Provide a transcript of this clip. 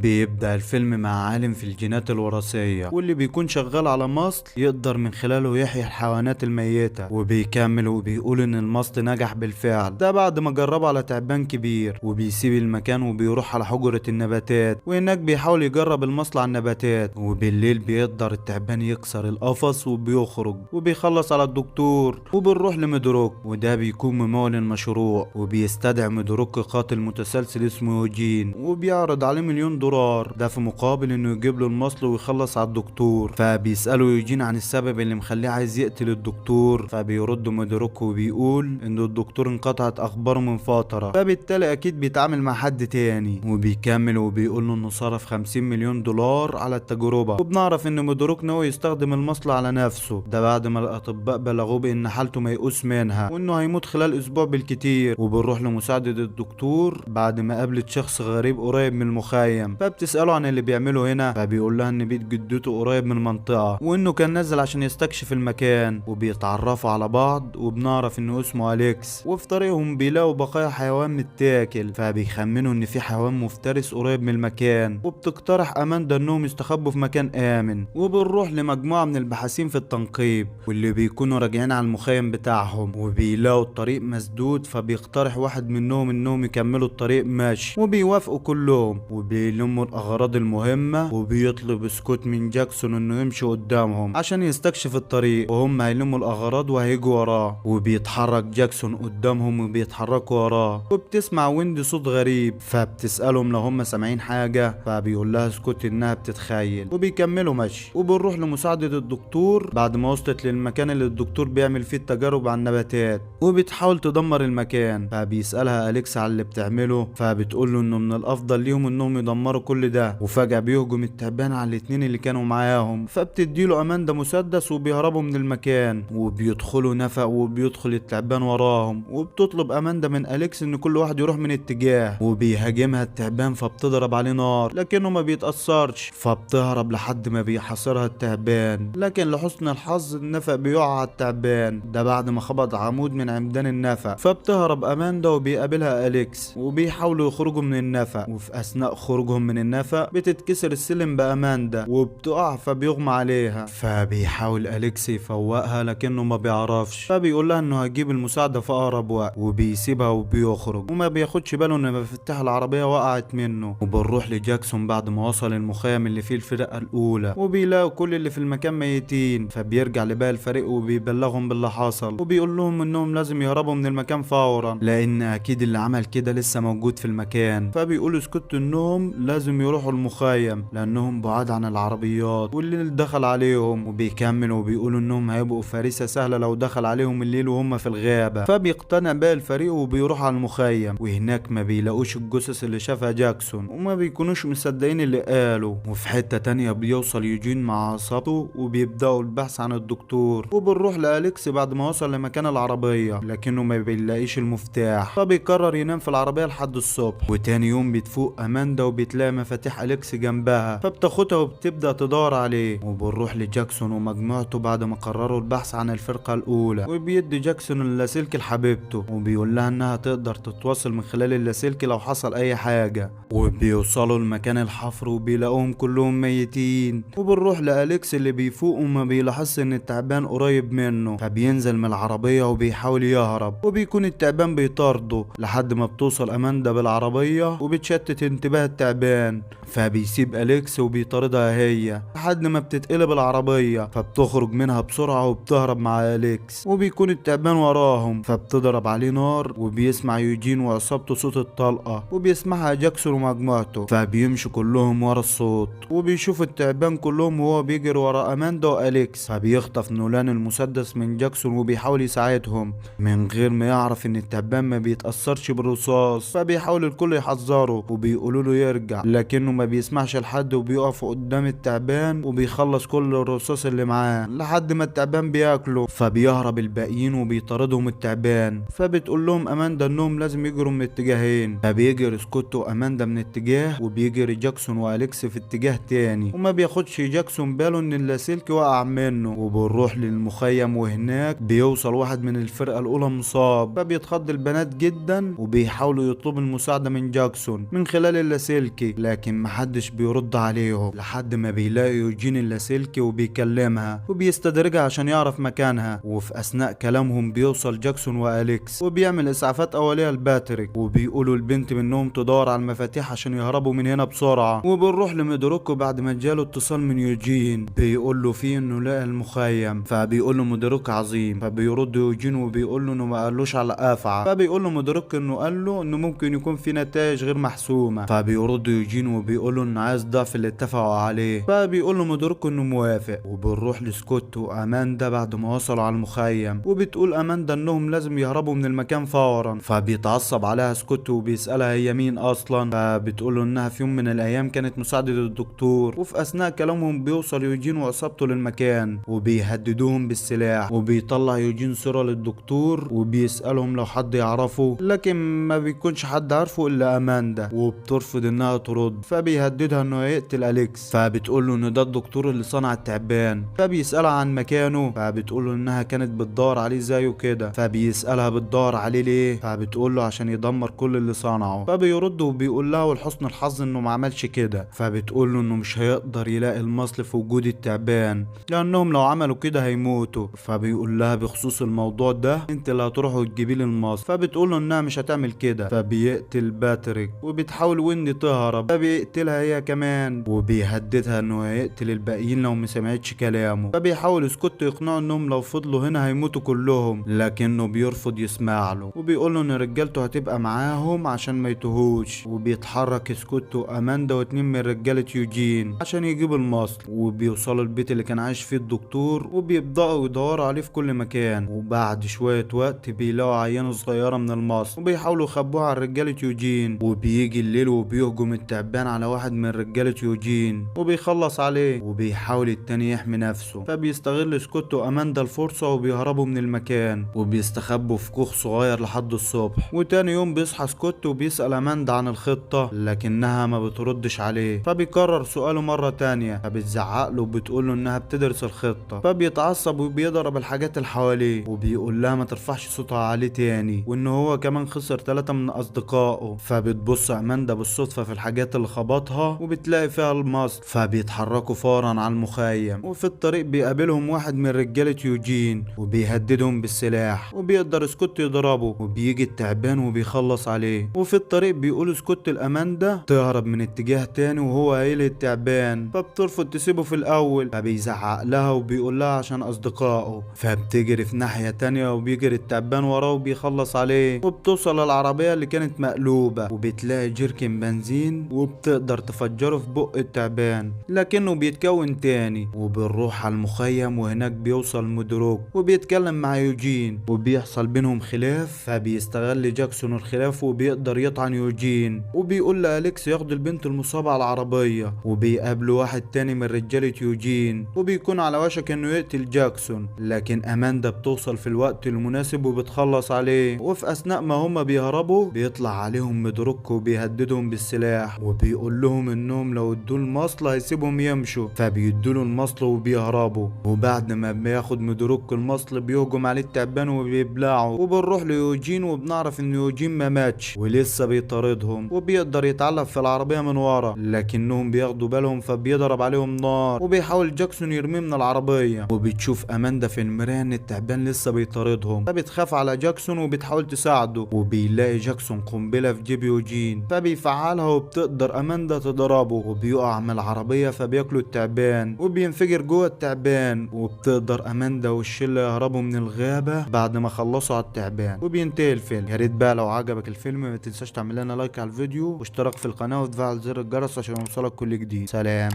بيبدأ الفيلم مع عالم في الجينات الوراثية، واللي بيكون شغال على مصل يقدر من خلاله يحيي الحيوانات الميتة، وبيكمل وبيقول ان المصل نجح بالفعل ده بعد ما جربه على تعبان كبير. وبيسيب المكان وبيروح على حجرة النباتات، وهناك بيحاول يجرب المصل على النباتات. وبالليل بيقدر التعبان يكسر القفص وبيخرج وبيخلص على الدكتور. وبنروح لمدروك، وده بيكون ممول المشروع، وبيستدعي مدروك قاتل متسلسل اسمه يوجين، وبيعرض عليه $1,000,000 ده في مقابل انه يجيب له المصل ويخلص على الدكتور. فبيسأله يوجين عن السبب اللي مخليه عايز يقتل الدكتور، فبيرد مدروك وبيقول ان الدكتور انقطعت اخباره من فترة، فبالتالي اكيد بيتعامل مع حد تاني. وبيكمل وبيقول له انه صرف $50,000,000 على التجربة. وبنعرف ان مدروك ناوي يستخدم المصل على نفسه ده بعد ما الاطباء بلغوه بان حالته ميؤوس منها وانه هيموت خلال اسبوع بالكتير. وبنروح لمساعدة الدكتور بعد ما قابلت شخص غريب قريب من المخيم، فبتسأله عن اللي بيعمله هنا، فبيقول لها ان بيت جدته قريب من المنطقة وانه كان نازل عشان يستكشف المكان. وبيتعرفوا على بعض، وبنعرف انه اسمه أليكس. وفي طريقهم بيلاقوا بقايا حيوان متاكل، فبيخمنوا ان في حيوان مفترس قريب من المكان. وبتقترح اماندا انهم يستخبوا في مكان امن. وبنروح لمجموعة من الباحثين في التنقيب، واللي بيكونوا راجعين على المخيم بتاعهم، وبيلاقوا الطريق مسدود. فبيقترح واحد منهم انهم يكملوا الطريق مشي، وبيوافقوا كلهم وبيلموا الاغراض المهمة. وبيطلب سكوت من جاكسون انه يمشي قدامهم عشان يستكشف الطريق، وهم هيلموا الاغراض وهيجوا وراه. وبيتحرك جاكسون قدامهم وبيتحركوا وراه. وبتسمع ويندي صوت غريب، فبتسألهم لو هم سامعين حاجة، فبيقول لها سكوت انها بتتخيل. وبيكملوا مشي. وبنروح لمساعدة الدكتور بعد ما وصلت للمكان اللي الدكتور بيعمل فيه التجارب على النباتات، وبتحاول تدمر المكان. فبيسألها أليكس على اللي بتعمله، فبتقول له انه من الافضل ليهم انهم يدمروا كل ده. وفجأة بيهجم التعبان على الاتنين اللي كانوا معاهم، فبتديله اماندا مسدس وبيهربوا من المكان. وبيدخلوا نفق، وبيدخل التعبان وراهم. وبتطلب اماندا من أليكس ان كل واحد يروح من اتجاه، وبيهاجمها التعبان فبتضرب عليه نار لكنه ما بيتأثرش، فبتهرب لحد ما بيحاصرها التعبان. لكن لحسن الحظ النفق بيقع على التعبان ده بعد ما خبط عمود من عمدان النفق. فبتهرب اماندا وبيقابلها أليكس، وبيحاولوا يخرجوا من النفق. وفي اثناء خروجهم من النفق بتتكسر السلم باماندا وبتقع، فبيغمى عليها. فبيحاول أليكس يفوقها لكنه ما بيعرفش، فبيقول لها انه هيجيب المساعدة في اقرب وقت. وبيسيبها وبيخرج، وما بياخدش باله ان مفاتيح العربية وقعت منه. وبنروح لجاكسون بعد ما وصل المخيم اللي فيه الفرقة الاولى، وبيلاقوا كل اللي في المكان ميتين. فبيرجع لباقي الفريق وبيبلغهم باللي حصل، وبيقول لهم انهم لازم يهربوا من المكان فورا لان اكيد اللي عمل كده لسه موجود في المكان. فبيقولوا سكوت انهم لازم يروحوا المخيم لانهم بعاد عن العربيات والليل دخل عليهم. وبيكملوا وبيقولوا انهم هيبقوا فريسة سهلة لو دخل عليهم الليل وهم في الغابة. فبيقتنع باقي الفريق وبيروح على المخيم، وهناك ما بيلاقوش الجثث اللي شافها جاكسون، وما بيكونوش مصدقين اللي قالوا. وفي حتة تانية بيوصل يوجين مع عصابته وبيبدأوا البحث عن الدكتور. وبنروح لأليكس بعد ما وصل لمكان العربية لكنه ما بيلاقيش المفتاح، فبيقرر ينام في العربية لحد الصبح. وتاني يوم بتفوق أماندا وبتلاقي مفاتيح أليكس جنبها، فبتاخدها وبتبدأ تدور عليه. وبنروح لجاكسون ومجموعته بعد ما قرروا البحث عن الفرقة الأولى، وبيدي جاكسون اللاسلكي لحبيبته، وبيقول لها إنها تقدر تتواصل من خلال اللاسلكي لو حصل أي حاجة. وبيوصلوا لمكان الحفر وبيلاقوهم كلهم ميتين. وبنروح لأليكس اللي بيفوق وما بيلاحظش إن التعبان قريب منه، فبينزل من العربية وبيحاول يهرب. وبيكون التعبان بيطارده لحد ما بتوصل أماندا بالعربية وبتشتت انتباه التعبان، فبيسيب أليكس وبيطاردها هي لحد ما بتتقلب العربية، فبتخرج منها بسرعة وبتهرب مع أليكس. وبيكون التعبان وراهم، فبتضرب عليه نار. وبيسمع يوجين وعصابته صوت الطلقة، وبيسمعها جاكسون ومجموعته، فبيمشوا كلهم ورا الصوت. وبيشوف التعبان كلهم وهو بيجري ورا أماندا وأليكس، فبيخطف نولان المسدس من جاكسون وبيحاول يساعدهم من غير ما يعرف ان التعبان ما بيتأثرش بالرصاص. فبيحاول الكل يحذره وبيقولوا له يرجع، لكنه ما بيسمعش لحد وبيقف قدام التعبان وبيخلص كل الرصاص اللي معاه لحد ما التعبان بياكله. فبيهرب الباقيين وبيطاردهم التعبان. فبتقول لهم أماندا انهم لازم يجروا من اتجاهين، فبيجري سكوت وأماندا من اتجاه وبيجري جاكسون وأليكس في اتجاه تاني. وما بياخدش جاكسون باله ان اللاسلكي وقع منه. وبنروح للمخيم، وهناك بيوصل واحد من الفرقة الأولى مصاب، فبيتخض البنات جدا وبيحاولوا يطلبوا المساعدة من جاكسون من خلال اللاسلكي. بعيد، لكن محدش بيرد عليهم لحد ما بيلاقي يوجين اللاسلكي وبيكلمها وبيستدرجها عشان يعرف مكانها. وفي اثناء كلامهم بيوصل جاكسون واليكس وبيعمل اسعافات اوليه لباتريك، وبيقولوا البنت منهم تدور على المفاتيح عشان يهربوا من هنا بسرعه. وبنروح لميدوروكو بعد ما جاله اتصال من يوجين بيقول له فيه انه لقى المخيم، فبيقول له ميدوروكو عظيم، فبيرد يوجين وبيقول له انه ما قالوش على افعى، فبيقول له ميدوروكو انه قال له انه ممكن يكون في نتائج غير محسومه، فبيرد يوجين وبيقول له انه عايز ضعف اللي اتفقوا عليه، فبيقول له ميدوروكو انه موافق. وبنروح لسكوت واماندا بعد ما وصلوا على المخيم، وبتقول اماندا انهم لازم يهربوا من المكان فورا، فبيتعصب عليها سكوت وبيسالها هي مين اصلا، فبتقول له انها في يوم من الايام كانت مساعده الدكتور. وفي اثناء كلامهم بيوصل يوجين وعصابته للمكان وبيهددوهم بالسلاح، وبيطلع يوجين صوره للدكتور وبيسالهم لو حد يعرفه، لكن ما بيكونش حد عارفه الا اماندا، وبترفض انها ترد، فبيهددها انه يقتل اليكس، فبتقول له ان ده الدكتور اللي صنع التعبان، فبيسالها عن مكانه، فبتقول له انها كانت بتدور عليه زيه كده، فبيسالها بتدور عليه ليه، فبتقول له عشان يدمر كل اللي صنعه، فبيرد وبيقول لها ولحسن الحظ انه ما عملش كده، فبتقول له انه مش هيقدر يلاقي المصل في وجود التعبان لانهم لو عملوا كده هيموتوا، فبيقول لها بخصوص الموضوع ده انت اللي هتروح وتجيبي لي المصل، فبتقول له انها مش هتعمل كده، فبيقتل باتريك، وبتحاول ويندي تهرب، فبيقتلها هي كمان، وبيهددها انه هيقتل الباقيين لو ما سمعتش كلامه، فبيحاول سكوت يقنعه انهم لو فضلوا هنا هيموتوا كلهم، لكنه بيرفض يسمع له، وبيقول له ان رجالته هتبقى معاهم عشان ما يتوهوش. وبيتحرك سكوت واماندا واتنين من رجاله يوجين عشان يجيبوا المصل، وبيوصلوا البيت اللي كان عايش فيه الدكتور، وبيبداوا يدوروا عليه في كل مكان، وبعد شويه وقت بيلاقوا عينه صغيره من المصل وبيحاولوا يخبوها عن رجاله يوجين، وبيجي الليل وبيهجم التعبان على واحد من رجاله يوجين وبيخلص عليه، وبيحاول التاني يحمي نفسه، فبيستغل سكوت واماندا الفرصه وبيهربوا من المكان وبيستخبوا في كوخ صغير لحد الصبح. وتاني يوم بيصحى سكوت وبيسأل اماندا عن الخطه لكنها ما بتردش عليه، فبيكرر سؤاله مره تانية، فبتزعق له وبتقول له انها بتدرس الخطه، فبيتعصب وبيضرب الحاجات اللي حواليه، وبيقول لها ما ترفعش صوتها عليه تاني، وان هو كمان خسر 3 من اصدقائه. فبتبص اماندا بالصدفه في الحاجات اللي خبطها وبتلاقي فيها المصل، فبيتحركوا فورا على المخيم، وفي الطريق بيقابلهم واحد من رجاله يوجين وبيهددهم بالسلاح، وبيقدر سكوت يضربه، وبيجي التعبان وبيخلص عليه. وفي الطريق بيقول سكوت لاماندا تهرب من اتجاه تاني وهو قايل التعبان، فبترفض تسيبه في الاول، فبيزعق لها وبيقول لها عشان اصدقائه، فبتجري في ناحيه تانية وبيجري التعبان وراه وبيخلص عليه، وبتوصل للعربيه اللي كانت مقلوبه وبتلاقي جيركن بنزين وبتقدر تفجره في بق التعبان لكنه بيتكون تاني. وبنروح على المخيم وهناك بيوصل ميدوروكو وبيتكلم مع يوجين وبيحصل بينهم خلاف، فبيستغل جاكسون الخلاف وبيقدر يطعن يوجين، وبيقول لأليكس ياخد البنت المصابة على العربية، وبيقابلوا واحد تاني من رجالة يوجين وبيكون على وشك انه يقتل جاكسون، لكن اماندا بتوصل في الوقت المناسب وبتخلص عليه. وفي اثناء ما هما بيهربوا بيطلع عليهم ميدوروكو وبيهددهم بالسلاح وبيقول لهم انهم لو ادوا المصل هيسيبهم يمشوا، فبيدوا له المصل وبيهربوا. وبعد ما بياخد ميدوروكو المصل بيهجم عليه التعبان وبيبلعه، وبنروح ليوجين وبنعرف ان يوجين ما ماتش ولسه بيطاردهم، وبيقدر يتعلق في العربيه من ورا لكنهم بياخدوا بالهم فبيضرب عليهم نار، وبيحاول جاكسون يرميه من العربيه. وبتشوف اماندا في المرايه ان التعبان لسه بيطاردهم، فبتخاف على جاكسون وبتحاول تساعده، وبيلاقي جاكسون قنبله في جيب يوجين فبيفعلها وبتقدر اماندا تضربه، وبيقع من العربيه فبياكلوا التعبان وبينفجر جوه التعبان، وبتقدر اماندا والشله يهربوا من الغابه بعد ما خلصوا على التعبان. وبينتهي الفيلم. يا ريت بقى لو عجبك الفيلم ما تنساش تعمل لنا لايك على الفيديو واشتراك في القناه وتفعل زر الجرس عشان يوصلك كل جديد. سلام.